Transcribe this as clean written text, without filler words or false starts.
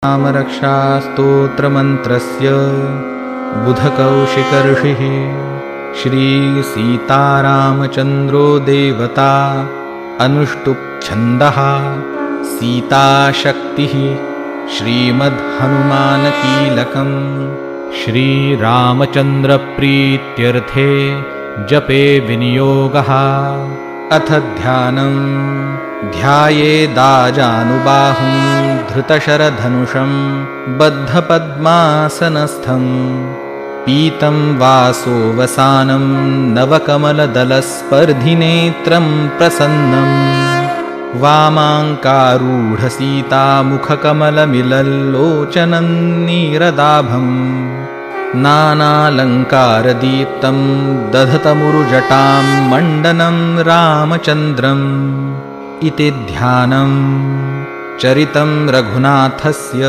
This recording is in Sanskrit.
रामरक्षास्तोत्रमन्त्रस्य बुधकौशिकर्षिः श्रीसीतारामचन्द्रो देवता अनुष्टुप्छन्दः सीताशक्तिः श्रीमद्हनुमानकीलकम् श्रीरामचन्द्रप्रीत्यर्थे जपे विनियोगः। अथ ध्यानम् ध्यायेदाजानुबाहुं धृतशरधनुषं बद्धपद्मासनस्थं पीतं वासोवसानं नवकमलदलस्पर्धिनेत्रं प्रसन्नम् वामाङ्कारूढसीतामुखकमलमिलल्लोचनं नीरदाभम् नानालङ्कारदीप्तं दधतमुरुजटां मण्डनं रामचन्द्रम् इति ध्यानं चरितं रघुनाथस्य।